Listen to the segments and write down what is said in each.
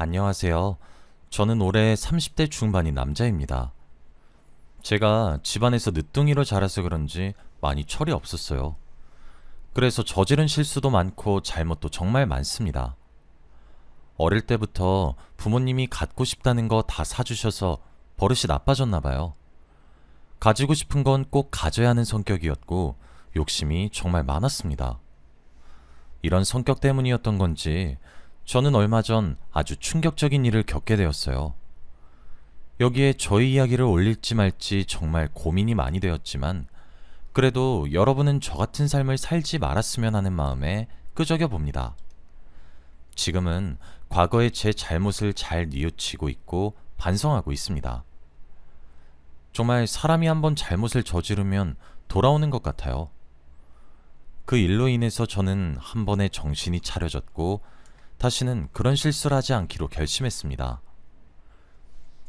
안녕하세요. 저는 올해 30대 중반인 남자입니다. 제가 집안에서 늦둥이로 자라서 그런지 많이 철이 없었어요. 그래서 저지른 실수도 많고 잘못도 정말 많습니다. 어릴 때부터 부모님이 갖고 싶다는 거 다 사주셔서 버릇이 나빠졌나 봐요. 가지고 싶은 건 꼭 가져야 하는 성격이었고 욕심이 정말 많았습니다. 이런 성격 때문이었던 건지 저는 얼마 전 아주 충격적인 일을 겪게 되었어요. 여기에 저희 이야기를 올릴지 말지 정말 고민이 많이 되었지만 그래도 여러분은 저 같은 삶을 살지 말았으면 하는 마음에 끄적여 봅니다. 지금은 과거의 제 잘못을 잘 뉘우치고 있고 반성하고 있습니다. 정말 사람이 한번 잘못을 저지르면 돌아오는 것 같아요. 그 일로 인해서 저는 한 번에 정신이 차려졌고 다시는 그런 실수를 하지 않기로 결심했습니다.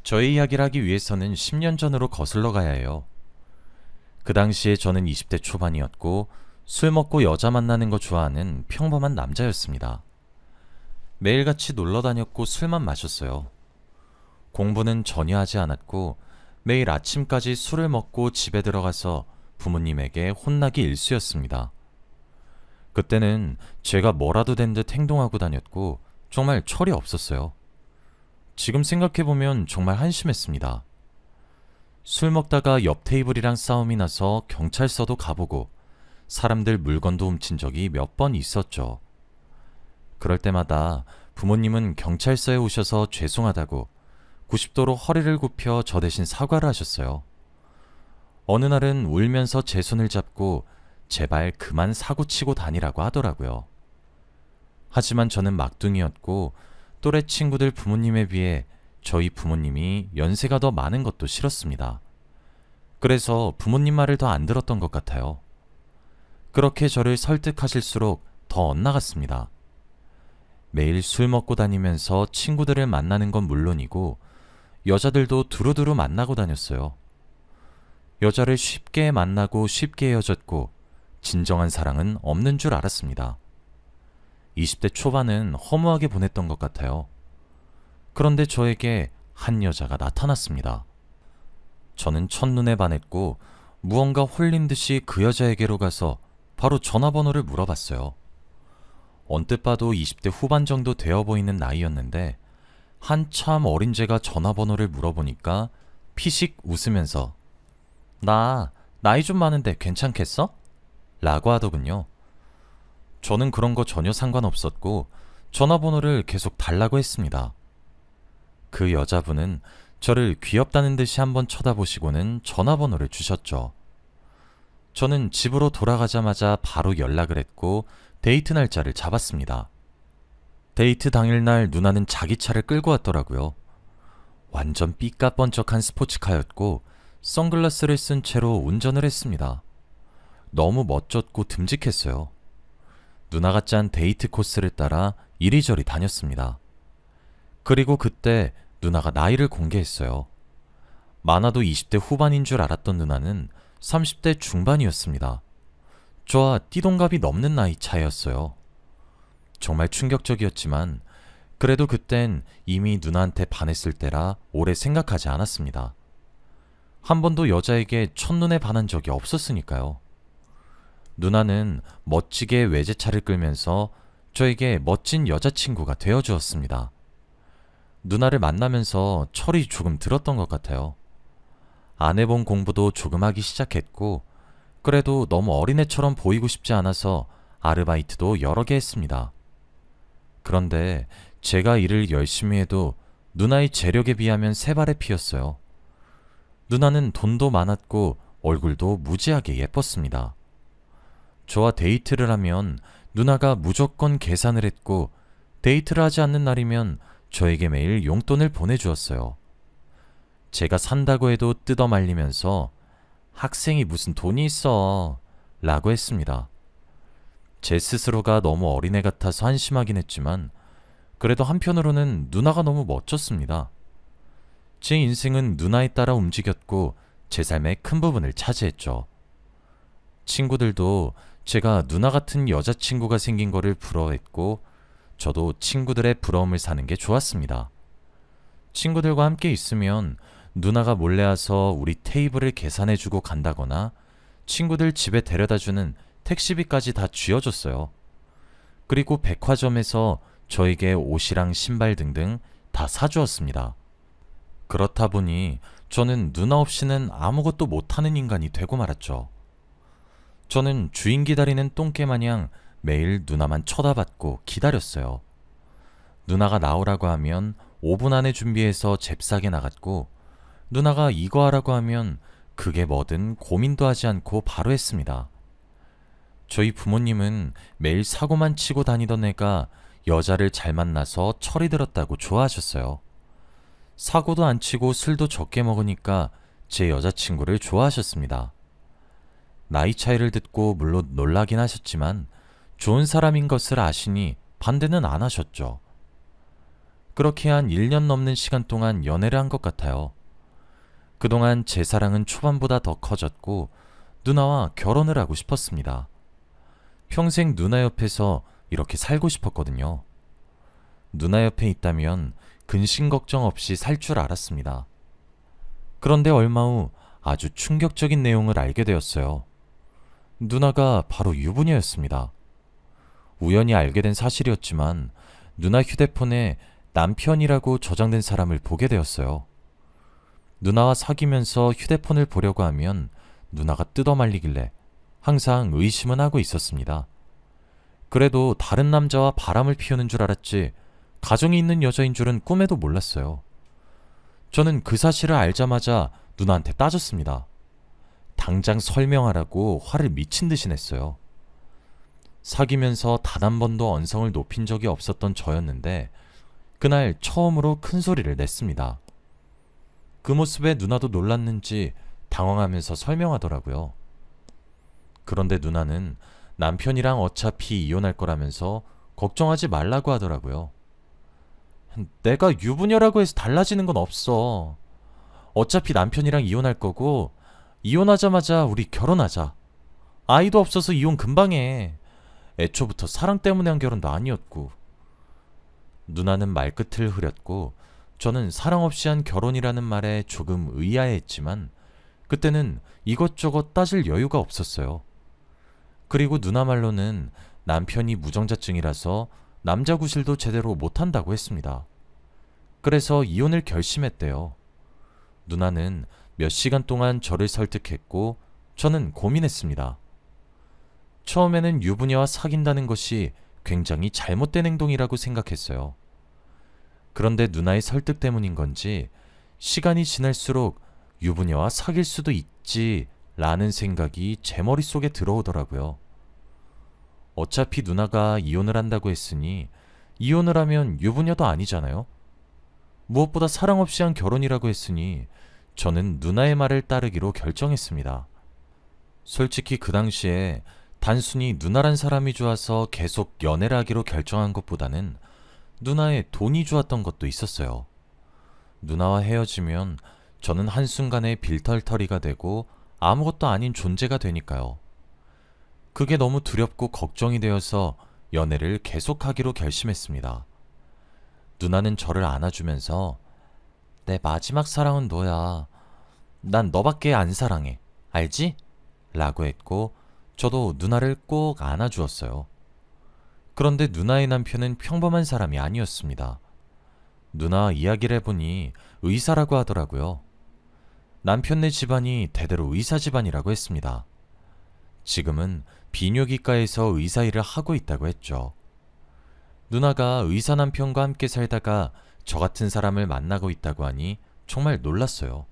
저의 이야기를 하기 위해서는 10년 전으로 거슬러 가야 해요. 그 당시에 저는 20대 초반이었고 술 먹고 여자 만나는 거 좋아하는 평범한 남자였습니다. 매일같이 놀러 다녔고 술만 마셨어요. 공부는 전혀 하지 않았고 매일 아침까지 술을 먹고 집에 들어가서 부모님에게 혼나기 일쑤였습니다. 그때는 제가 뭐라도 된 듯 행동하고 다녔고 정말 철이 없었어요. 지금 생각해보면 정말 한심했습니다. 술 먹다가 옆 테이블이랑 싸움이 나서 경찰서도 가보고 사람들 물건도 훔친 적이 몇 번 있었죠. 그럴 때마다 부모님은 경찰서에 오셔서 죄송하다고 90도로 허리를 굽혀 저 대신 사과를 하셨어요. 어느 날은 울면서 제 손을 잡고 제발 그만 사고치고 다니라고 하더라고요. 하지만 저는 막둥이였고 또래 친구들 부모님에 비해 저희 부모님이 연세가 더 많은 것도 싫었습니다. 그래서 부모님 말을 더 안 들었던 것 같아요. 그렇게 저를 설득하실수록 더 엇나갔습니다. 매일 술 먹고 다니면서 친구들을 만나는 건 물론이고 여자들도 두루두루 만나고 다녔어요. 여자를 쉽게 만나고 쉽게 헤어졌고 진정한 사랑은 없는 줄 알았습니다. 20대 초반은 허무하게 보냈던 것 같아요. 그런데 저에게 한 여자가 나타났습니다. 저는 첫눈에 반했고 무언가 홀린 듯이 그 여자에게로 가서 바로 전화번호를 물어봤어요. 언뜻 봐도 20대 후반 정도 되어 보이는 나이였는데 한참 어린 제가 전화번호를 물어보니까 피식 웃으면서 나 나이 좀 많은데 괜찮겠어? 라고 하더군요. 저는 그런 거 전혀 상관없었고 전화번호를 계속 달라고 했습니다. 그 여자분은 저를 귀엽다는 듯이 한번 쳐다보시고는 전화번호를 주셨죠. 저는 집으로 돌아가자마자 바로 연락을 했고 데이트 날짜를 잡았습니다. 데이트 당일날 누나는 자기 차를 끌고 왔더라고요. 완전 삐까뻔쩍한 스포츠카였고 선글라스를 쓴 채로 운전을 했습니다. 너무 멋졌고 듬직했어요. 누나가 짠 데이트 코스를 따라 이리저리 다녔습니다. 그리고 그때 누나가 나이를 공개했어요. 많아도 20대 후반인 줄 알았던 누나는 30대 중반이었습니다. 저와 띠동갑이 넘는 나이 차이였어요. 정말 충격적이었지만 그래도 그땐 이미 누나한테 반했을 때라 오래 생각하지 않았습니다. 한 번도 여자에게 첫눈에 반한 적이 없었으니까요. 누나는 멋지게 외제차를 끌면서 저에게 멋진 여자친구가 되어주었습니다. 누나를 만나면서 철이 조금 들었던 것 같아요. 안 해본 공부도 조금 하기 시작했고 그래도 너무 어린애처럼 보이고 싶지 않아서 아르바이트도 여러 개 했습니다. 그런데 제가 일을 열심히 해도 누나의 재력에 비하면 세 발의 피였어요. 누나는 돈도 많았고 얼굴도 무지하게 예뻤습니다. 저와 데이트를 하면 누나가 무조건 계산을 했고 데이트를 하지 않는 날이면 저에게 매일 용돈을 보내주었어요. 제가 산다고 해도 뜯어 말리면서 학생이 무슨 돈이 있어 라고 했습니다. 제 스스로가 너무 어린애 같아서 한심하긴 했지만 그래도 한편으로는 누나가 너무 멋졌습니다. 제 인생은 누나에 따라 움직였고 제 삶의 큰 부분을 차지했죠. 친구들도 제가 누나 같은 여자친구가 생긴 거를 부러워했고 저도 친구들의 부러움을 사는 게 좋았습니다. 친구들과 함께 있으면 누나가 몰래 와서 우리 테이블을 계산해주고 간다거나 친구들 집에 데려다주는 택시비까지 다 쥐어줬어요. 그리고 백화점에서 저에게 옷이랑 신발 등등 다 사주었습니다. 그렇다 보니 저는 누나 없이는 아무것도 못하는 인간이 되고 말았죠. 저는 주인 기다리는 똥개 마냥 매일 누나만 쳐다봤고 기다렸어요. 누나가 나오라고 하면 5분 안에 준비해서 잽싸게 나갔고, 누나가 이거 하라고 하면 그게 뭐든 고민도 하지 않고 바로 했습니다. 저희 부모님은 매일 사고만 치고 다니던 애가 여자를 잘 만나서 철이 들었다고 좋아하셨어요. 사고도 안 치고 술도 적게 먹으니까 제 여자친구를 좋아하셨습니다. 나이 차이를 듣고 물론 놀라긴 하셨지만 좋은 사람인 것을 아시니 반대는 안 하셨죠. 그렇게 한 1년 넘는 시간 동안 연애를 한 것 같아요. 그동안 제 사랑은 초반보다 더 커졌고 누나와 결혼을 하고 싶었습니다. 평생 누나 옆에서 이렇게 살고 싶었거든요. 누나 옆에 있다면 근심 걱정 없이 살 줄 알았습니다. 그런데 얼마 후 아주 충격적인 내용을 알게 되었어요. 누나가 바로 유부녀였습니다. 우연히 알게 된 사실이었지만 누나 휴대폰에 남편이라고 저장된 사람을 보게 되었어요. 누나와 사귀면서 휴대폰을 보려고 하면 누나가 뜯어말리길래 항상 의심은 하고 있었습니다. 그래도 다른 남자와 바람을 피우는 줄 알았지 가정이 있는 여자인 줄은 꿈에도 몰랐어요. 저는 그 사실을 알자마자 누나한테 따졌습니다. 당장 설명하라고 화를 미친 듯이 냈어요. 사귀면서 단 한 번도 언성을 높인 적이 없었던 저였는데 그날 처음으로 큰 소리를 냈습니다. 그 모습에 누나도 놀랐는지 당황하면서 설명하더라고요. 그런데 누나는 남편이랑 어차피 이혼할 거라면서 걱정하지 말라고 하더라고요. 내가 유부녀라고 해서 달라지는 건 없어. 어차피 남편이랑 이혼할 거고 이혼하자마자 우리 결혼하자. 아이도 없어서 이혼 금방 해. 애초부터 사랑 때문에 한 결혼도 아니었고. 누나는 말끝을 흐렸고 저는 사랑 없이 한 결혼이라는 말에 조금 의아해했지만 그때는 이것저것 따질 여유가 없었어요. 그리고 누나 말로는 남편이 무정자증이라서 남자 구실도 제대로 못한다고 했습니다. 그래서 이혼을 결심했대요. 누나는 몇 시간 동안 저를 설득했고 저는 고민했습니다. 처음에는 유부녀와 사귄다는 것이 굉장히 잘못된 행동이라고 생각했어요. 그런데 누나의 설득 때문인 건지 시간이 지날수록 유부녀와 사귈 수도 있지 라는 생각이 제 머릿속에 들어오더라고요. 어차피 누나가 이혼을 한다고 했으니 이혼을 하면 유부녀도 아니잖아요. 무엇보다 사랑 없이 한 결혼이라고 했으니 저는 누나의 말을 따르기로 결정했습니다. 솔직히 그 당시에 단순히 누나란 사람이 좋아서 계속 연애를 하기로 결정한 것보다는 누나의 돈이 좋았던 것도 있었어요. 누나와 헤어지면 저는 한순간에 빌털터리가 되고 아무것도 아닌 존재가 되니까요. 그게 너무 두렵고 걱정이 되어서 연애를 계속하기로 결심했습니다. 누나는 저를 안아주면서 내 마지막 사랑은 너야. 난 너밖에 안 사랑해. 알지? 라고 했고 저도 누나를 꼭 안아주었어요. 그런데 누나의 남편은 평범한 사람이 아니었습니다. 누나 이야기를 해보니 의사라고 하더라고요. 남편네 집안이 대대로 의사 집안이라고 했습니다. 지금은 비뇨기과에서 의사 일을 하고 있다고 했죠. 누나가 의사 남편과 함께 살다가 저 같은 사람을 만나고 있다고 하니 정말 놀랐어요.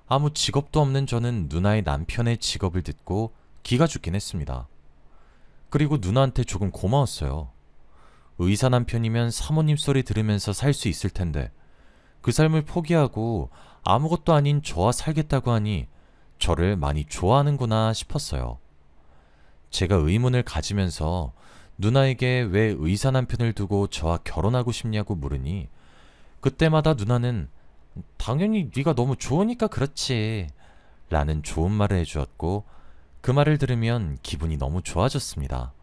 아무 직업도 없는 저는 누나의 남편의 직업을 듣고 기가 죽긴 했습니다. 그리고 누나한테 조금 고마웠어요. 의사 남편이면 사모님 소리 들으면서 살 수 있을 텐데 그 삶을 포기하고 아무것도 아닌 저와 살겠다고 하니 저를 많이 좋아하는구나 싶었어요. 제가 의문을 가지면서 누나에게 왜 의사 남편을 두고 저와 결혼하고 싶냐고 물으니 그때마다 누나는 당연히 네가 너무 좋으니까 그렇지 라는 좋은 말을 해주었고 그 말을 들으면 기분이 너무 좋아졌습니다.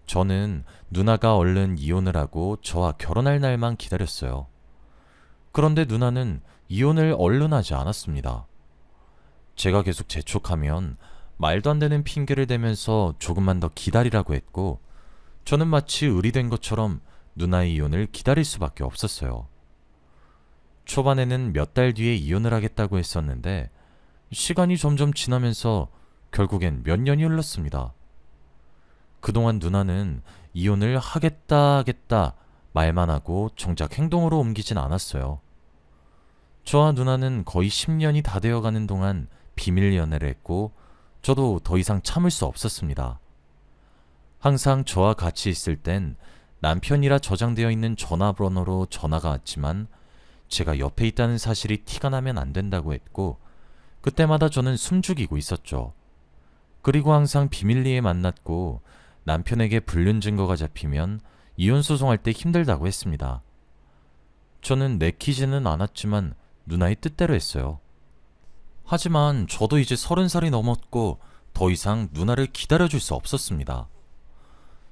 저는 누나가 얼른 이혼을 하고 저와 결혼할 날만 기다렸어요. 그런데 누나는 이혼을 얼른 하지 않았습니다. 제가 계속 재촉하면 말도 안 되는 핑계를 대면서 조금만 더 기다리라고 했고, 저는 마치 의리된 것처럼 누나의 이혼을 기다릴 수밖에 없었어요. 초반에는 몇 달 뒤에 이혼을 하겠다고 했었는데 시간이 점점 지나면서 결국엔 몇 년이 흘렀습니다. 그동안 누나는 이혼을 하겠다 말만 하고 정작 행동으로 옮기진 않았어요. 저와 누나는 거의 10년이 다 되어가는 동안 비밀 연애를 했고, 저도 더 이상 참을 수 없었습니다. 항상 저와 같이 있을 땐 남편이라 저장되어 있는 전화번호로 전화가 왔지만 제가 옆에 있다는 사실이 티가 나면 안 된다고 했고, 그때마다 저는 숨죽이고 있었죠. 그리고 항상 비밀리에 만났고 남편에게 불륜 증거가 잡히면 이혼 소송할 때 힘들다고 했습니다. 저는 내키지는 않았지만 누나의 뜻대로 했어요. 하지만 저도 이제 30살이 넘었고 더 이상 누나를 기다려줄 수 없었습니다.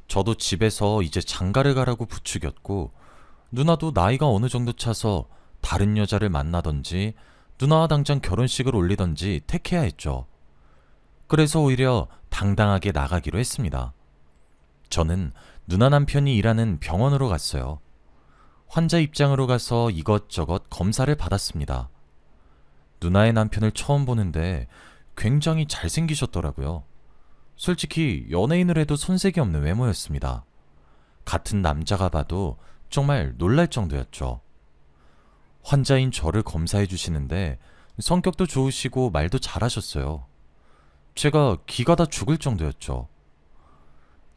저도 집에서 이제 장가를 가라고 부추겼고, 누나도 나이가 어느 정도 차서 다른 여자를 만나던지 누나와 당장 결혼식을 올리던지 택해야 했죠. 그래서 오히려 당당하게 나가기로 했습니다. 저는 누나 남편이 일하는 병원으로 갔어요. 환자 입장으로 가서 이것저것 검사를 받았습니다. 누나의 남편을 처음 보는데 굉장히 잘생기셨더라고요. 솔직히 연예인을 해도 손색이 없는 외모였습니다. 같은 남자가 봐도 정말 놀랄 정도였죠. 환자인 저를 검사해 주시는데 성격도 좋으시고 말도 잘하셨어요. 제가 기가 다 죽을 정도였죠.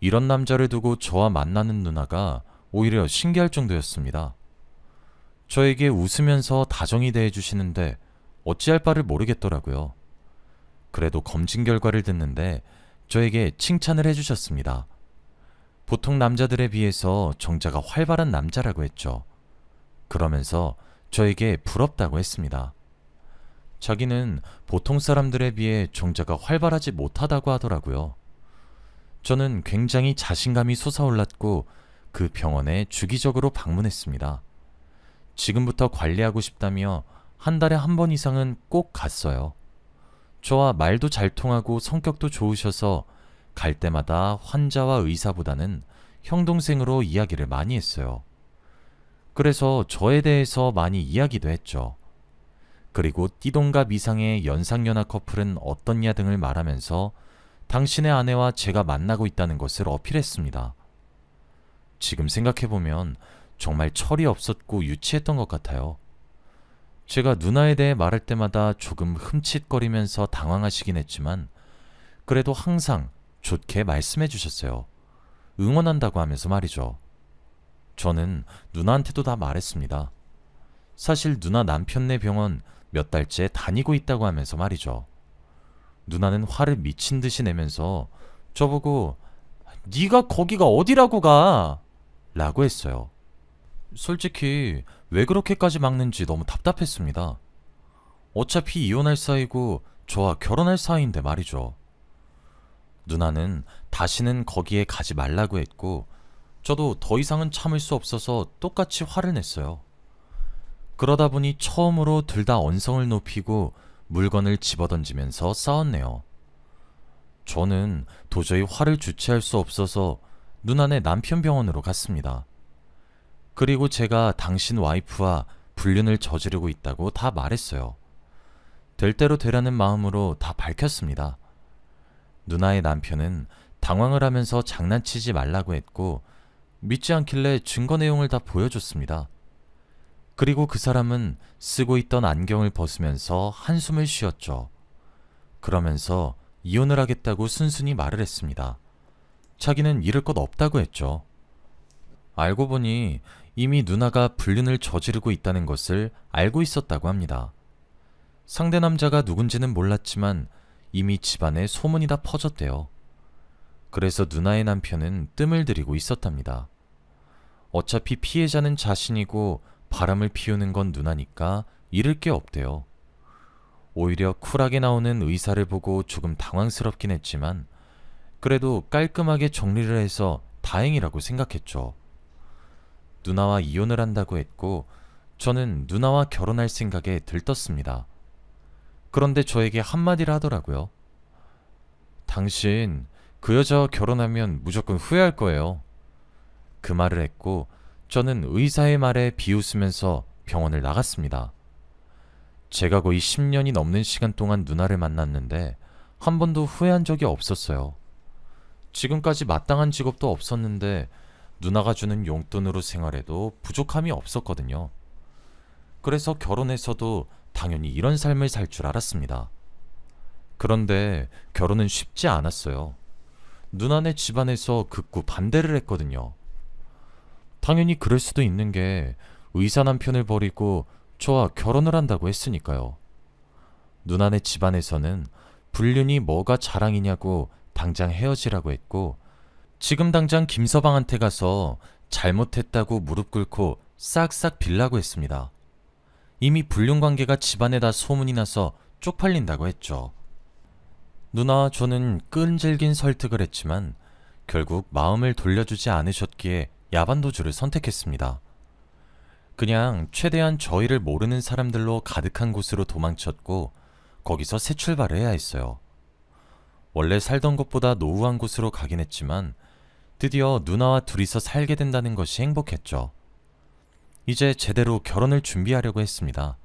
이런 남자를 두고 저와 만나는 누나가 오히려 신기할 정도였습니다. 저에게 웃으면서 다정히 대해주시는데 어찌할 바를 모르겠더라고요. 그래도 검진 결과를 듣는데 저에게 칭찬을 해주셨습니다. 보통 남자들에 비해서 정자가 활발한 남자라고 했죠. 그러면서 저에게 부럽다고 했습니다. 자기는 보통 사람들에 비해 정자가 활발하지 못하다고 하더라고요. 저는 굉장히 자신감이 솟아올랐고 그 병원에 주기적으로 방문했습니다. 지금부터 관리하고 싶다며 한 달에 한 번 이상은 꼭 갔어요. 저와 말도 잘 통하고 성격도 좋으셔서 갈 때마다 환자와 의사보다는 형 동생으로 이야기를 많이 했어요. 그래서 저에 대해서 많이 이야기도 했죠. 그리고 띠동갑 이상의 연상연하 커플은 어떻냐 등을 말하면서 당신의 아내와 제가 만나고 있다는 것을 어필했습니다. 지금 생각해보면 정말 철이 없었고 유치했던 것 같아요. 제가 누나에 대해 말할 때마다 조금 흠칫거리면서 당황하시긴 했지만 그래도 항상 좋게 말씀해 주셨어요. 응원한다고 하면서 말이죠. 저는 누나한테도 다 말했습니다. 사실 누나 남편네 병원 몇 달째 다니고 있다고 하면서 말이죠. 누나는 화를 미친 듯이 내면서 저보고 네가 거기가 어디라고 가? 라고 했어요. 솔직히 왜 그렇게까지 막는지 너무 답답했습니다. 어차피 이혼할 사이고 저와 결혼할 사이인데 말이죠. 누나는 다시는 거기에 가지 말라고 했고 저도 더 이상은 참을 수 없어서 똑같이 화를 냈어요. 그러다 보니 처음으로 둘 다 언성을 높이고 물건을 집어던지면서 싸웠네요. 저는 도저히 화를 주체할 수 없어서 누나네 남편 병원으로 갔습니다. 그리고 제가 당신 와이프와 불륜을 저지르고 있다고 다 말했어요. 될 대로 되라는 마음으로 다 밝혔습니다. 누나의 남편은 당황을 하면서 장난치지 말라고 했고 믿지 않길래 증거 내용을 다 보여줬습니다. 그리고 그 사람은 쓰고 있던 안경을 벗으면서 한숨을 쉬었죠. 그러면서 이혼을 하겠다고 순순히 말을 했습니다. 자기는 잃을 것 없다고 했죠. 알고 보니 이미 누나가 불륜을 저지르고 있다는 것을 알고 있었다고 합니다. 상대 남자가 누군지는 몰랐지만 이미 집안에 소문이 다 퍼졌대요. 그래서 누나의 남편은 뜸을 들이고 있었답니다. 어차피 피해자는 자신이고 바람을 피우는 건 누나니까 잃을 게 없대요. 오히려 쿨하게 나오는 의사를 보고 조금 당황스럽긴 했지만 그래도 깔끔하게 정리를 해서 다행이라고 생각했죠. 누나와 이혼을 한다고 했고 저는 누나와 결혼할 생각에 들떴습니다. 그런데 저에게 한마디를 하더라고요. 당신 그 여자와 결혼하면 무조건 후회할 거예요. 그 말을 했고 저는 의사의 말에 비웃으면서 병원을 나갔습니다. 제가 거의 10년이 넘는 시간 동안 누나를 만났는데 한 번도 후회한 적이 없었어요. 지금까지 마땅한 직업도 없었는데 누나가 주는 용돈으로 생활해도 부족함이 없었거든요. 그래서 결혼해서도 당연히 이런 삶을 살 줄 알았습니다. 그런데 결혼은 쉽지 않았어요. 누나네 집안에서 극구 반대를 했거든요. 당연히 그럴 수도 있는 게 의사 남편을 버리고 저와 결혼을 한다고 했으니까요. 누나네 집안에서는 불륜이 뭐가 자랑이냐고 당장 헤어지라고 했고 지금 당장 김서방한테 가서 잘못했다고 무릎 꿇고 싹싹 빌라고 했습니다. 이미 불륜 관계가 집안에다 소문이 나서 쪽팔린다고 했죠. 누나와 저는 끈질긴 설득을 했지만 결국 마음을 돌려주지 않으셨기에 야반도주를 선택했습니다. 그냥 최대한 저희를 모르는 사람들로 가득한 곳으로 도망쳤고 거기서 새 출발을 해야 했어요. 원래 살던 곳보다 노후한 곳으로 가긴 했지만 드디어 누나와 둘이서 살게 된다는 것이 행복했죠. 이제 제대로 결혼을 준비하려고 했습니다.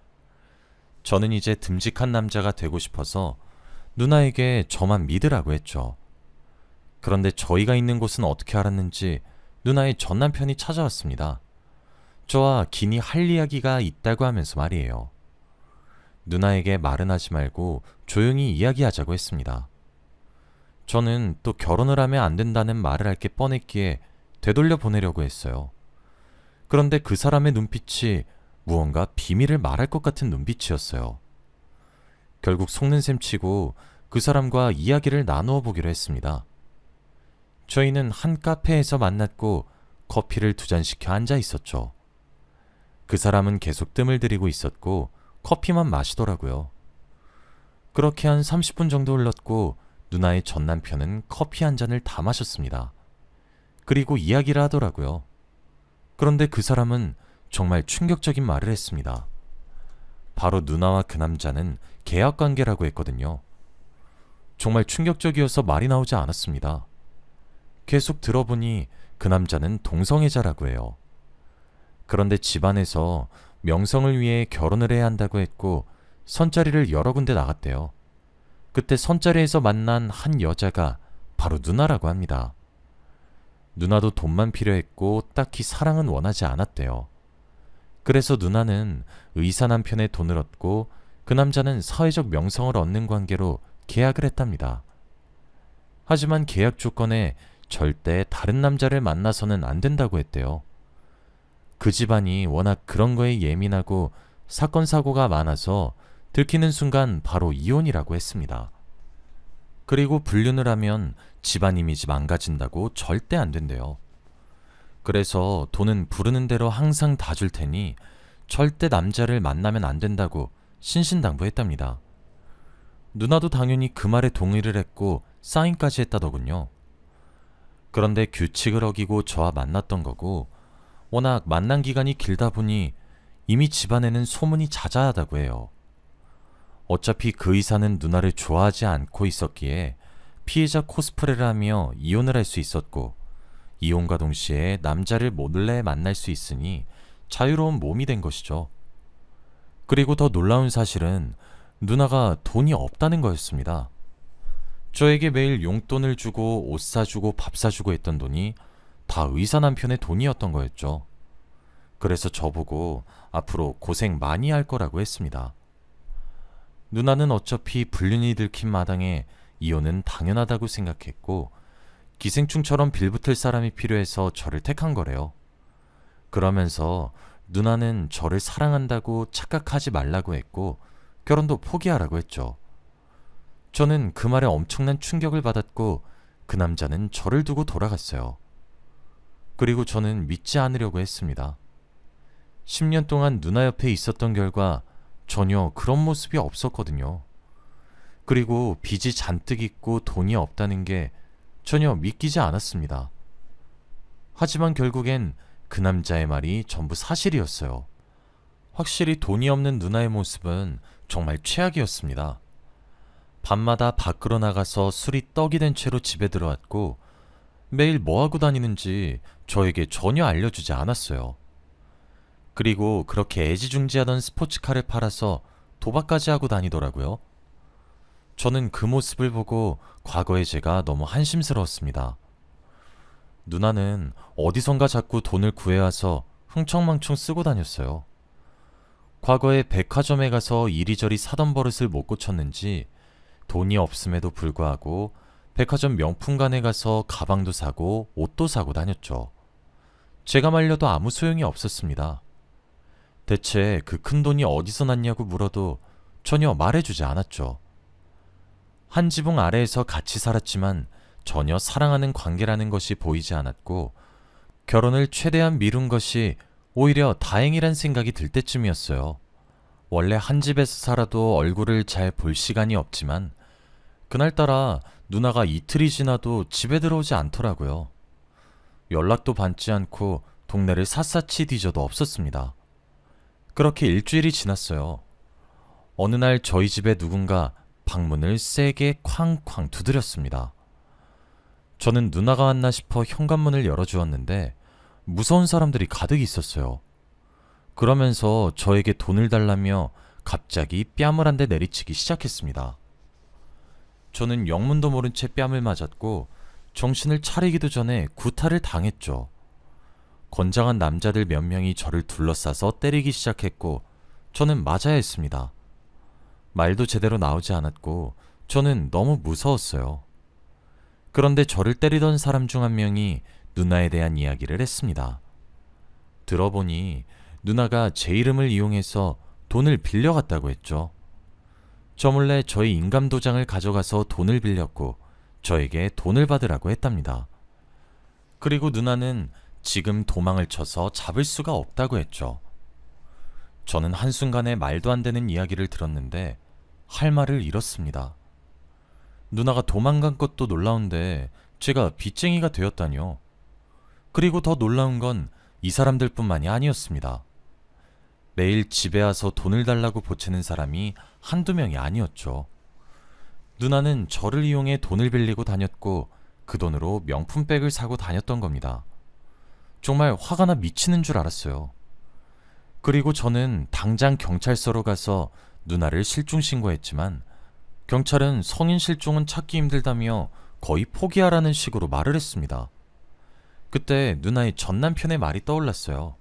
저는 이제 듬직한 남자가 되고 싶어서 누나에게 저만 믿으라고 했죠. 그런데 저희가 있는 곳은 어떻게 알았는지 누나의 전 남편이 찾아왔습니다. 저와 긴히 할 이야기가 있다고 하면서 말이에요. 누나에게 말은 하지 말고 조용히 이야기하자고 했습니다. 저는 또 결혼을 하면 안 된다는 말을 할 게 뻔했기에 되돌려 보내려고 했어요. 그런데 그 사람의 눈빛이 무언가 비밀을 말할 것 같은 눈빛이었어요. 결국 속는 셈 치고 그 사람과 이야기를 나누어 보기로 했습니다. 저희는 한 카페에서 만났고 커피를 2잔 시켜 앉아 있었죠. 그 사람은 계속 뜸을 들이고 있었고 커피만 마시더라고요. 그렇게 한 30분 정도 흘렀고 누나의 전 남편은 커피 한 잔을 다 마셨습니다. 그리고 이야기를 하더라고요. 그런데 그 사람은 정말 충격적인 말을 했습니다. 바로 누나와 그 남자는 계약 관계라고 했거든요. 정말 충격적이어서 말이 나오지 않았습니다. 계속 들어보니 그 남자는 동성애자라고 해요. 그런데 집안에서 명성을 위해 결혼을 해야 한다고 했고 선자리를 여러 군데 나갔대요. 그때 선자리에서 만난 한 여자가 바로 누나라고 합니다. 누나도 돈만 필요했고 딱히 사랑은 원하지 않았대요. 그래서 누나는 의사 남편의 돈을 얻고 그 남자는 사회적 명성을 얻는 관계로 계약을 했답니다. 하지만 계약 조건에 절대 다른 남자를 만나서는 안 된다고 했대요. 그 집안이 워낙 그런 거에 예민하고 사건 사고가 많아서 들키는 순간 바로 이혼이라고 했습니다. 그리고 불륜을 하면 집안 이미지 망가진다고 절대 안 된대요. 그래서 돈은 부르는 대로 항상 다 줄 테니 절대 남자를 만나면 안 된다고 신신당부했답니다. 누나도 당연히 그 말에 동의를 했고 사인까지 했다더군요. 그런데 규칙을 어기고 저와 만났던 거고 워낙 만난 기간이 길다 보니 이미 집안에는 소문이 자자하다고 해요. 어차피 그 의사는 누나를 좋아하지 않고 있었기에 피해자 코스프레를 하며 이혼을 할 수 있었고 이혼과 동시에 남자를 몰래 만날 수 있으니 자유로운 몸이 된 것이죠. 그리고 더 놀라운 사실은 누나가 돈이 없다는 거였습니다. 저에게 매일 용돈을 주고 옷 사주고 밥 사주고 했던 돈이 다 의사 남편의 돈이었던 거였죠. 그래서 저보고 앞으로 고생 많이 할 거라고 했습니다. 누나는 어차피 불륜이 들킨 마당에 이혼은 당연하다고 생각했고 기생충처럼 빌붙을 사람이 필요해서 저를 택한 거래요. 그러면서 누나는 저를 사랑한다고 착각하지 말라고 했고 결혼도 포기하라고 했죠. 저는 그 말에 엄청난 충격을 받았고 그 남자는 저를 두고 돌아갔어요. 그리고 저는 믿지 않으려고 했습니다. 10년 동안 누나 옆에 있었던 결과 전혀 그런 모습이 없었거든요. 그리고 빚이 잔뜩 있고 돈이 없다는 게 전혀 믿기지 않았습니다. 하지만 결국엔 그 남자의 말이 전부 사실이었어요. 확실히 돈이 없는 누나의 모습은 정말 최악이었습니다. 밤마다 밖으로 나가서 술이 떡이 된 채로 집에 들어왔고 매일 뭐하고 다니는지 저에게 전혀 알려주지 않았어요. 그리고 그렇게 애지중지하던 스포츠카를 팔아서 도박까지 하고 다니더라고요. 저는 그 모습을 보고 과거의 제가 너무 한심스러웠습니다. 누나는 어디선가 자꾸 돈을 구해와서 흥청망청 쓰고 다녔어요. 과거에 백화점에 가서 이리저리 사던 버릇을 못 고쳤는지 돈이 없음에도 불구하고 백화점 명품관에 가서 가방도 사고 옷도 사고 다녔죠. 제가 말려도 아무 소용이 없었습니다. 대체 그 큰 돈이 어디서 났냐고 물어도 전혀 말해주지 않았죠. 한 지붕 아래에서 같이 살았지만 전혀 사랑하는 관계라는 것이 보이지 않았고 결혼을 최대한 미룬 것이 오히려 다행이란 생각이 들 때쯤이었어요. 원래 한 집에서 살아도 얼굴을 잘 볼 시간이 없지만 그날따라 누나가 이틀이 지나도 집에 들어오지 않더라고요. 연락도 받지 않고 동네를 샅샅이 뒤져도 없었습니다. 그렇게 일주일이 지났어요. 어느 날 저희 집에 누군가 방문을 세게 쾅쾅 두드렸습니다. 저는 누나가 왔나 싶어 현관문을 열어주었는데 무서운 사람들이 가득 있었어요. 그러면서 저에게 돈을 달라며 갑자기 뺨을 한 대 내리치기 시작했습니다. 저는 영문도 모른 채 뺨을 맞았고 정신을 차리기도 전에 구타를 당했죠. 건장한 남자들 몇 명이 저를 둘러싸서 때리기 시작했고 저는 맞아야 했습니다. 말도 제대로 나오지 않았고 저는 너무 무서웠어요. 그런데 저를 때리던 사람 중 한 명이 누나에 대한 이야기를 했습니다. 들어보니 누나가 제 이름을 이용해서 돈을 빌려갔다고 했죠. 저 몰래 저희 인감도장을 가져가서 돈을 빌렸고 저에게 돈을 받으라고 했답니다. 그리고 누나는 지금 도망을 쳐서 잡을 수가 없다고 했죠. 저는 한순간에 말도 안 되는 이야기를 들었는데 할 말을 잃었습니다. 누나가 도망간 것도 놀라운데 제가 빚쟁이가 되었다니요. 그리고 더 놀라운 건 이 사람들 뿐만이 아니었습니다. 매일 집에 와서 돈을 달라고 보채는 사람이 한두 명이 아니었죠. 누나는 저를 이용해 돈을 빌리고 다녔고 그 돈으로 명품백을 사고 다녔던 겁니다. 정말 화가 나 미치는 줄 알았어요. 그리고 저는 당장 경찰서로 가서 누나를 실종 신고했지만 경찰은 성인 실종은 찾기 힘들다며 거의 포기하라는 식으로 말을 했습니다. 그때 누나의 전 남편의 말이 떠올랐어요.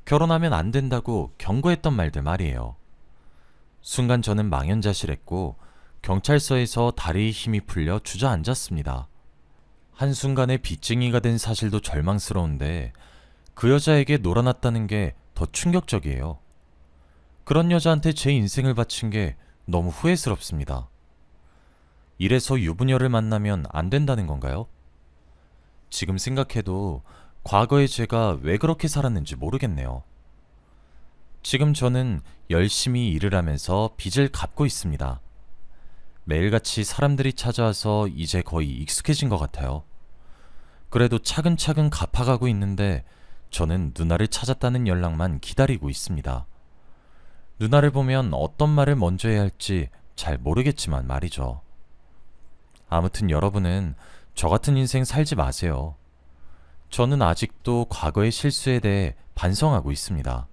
결혼하면 안 된다고 경고했던 말들 말이에요. 순간 저는 망연자실했고 경찰서에서 다리에 힘이 풀려 주저앉았습니다. 한순간에 빚쟁이가 된 사실도 절망스러운데 그 여자에게 놀아났다는 게 더 충격적이에요. 그런 여자한테 제 인생을 바친 게 너무 후회스럽습니다. 이래서 유부녀를 만나면 안 된다는 건가요? 지금 생각해도 과거의 제가 왜 그렇게 살았는지 모르겠네요. 지금 저는 열심히 일을 하면서 빚을 갚고 있습니다. 매일같이 사람들이 찾아와서 이제 거의 익숙해진 것 같아요. 그래도 차근차근 갚아가고 있는데 저는 누나를 찾았다는 연락만 기다리고 있습니다. 누나를 보면 어떤 말을 먼저 해야 할지 잘 모르겠지만 말이죠. 아무튼 여러분은 저 같은 인생 살지 마세요. 저는 아직도 과거의 실수에 대해 반성하고 있습니다.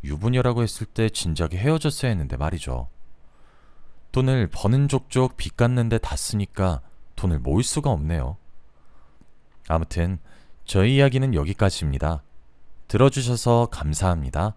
유부녀라고 했을 때 진작에 헤어졌어야 했는데 말이죠. 돈을 버는 족족 빚 갚는데 다 쓰니까 돈을 모을 수가 없네요. 아무튼 저희 이야기는 여기까지입니다. 들어주셔서 감사합니다.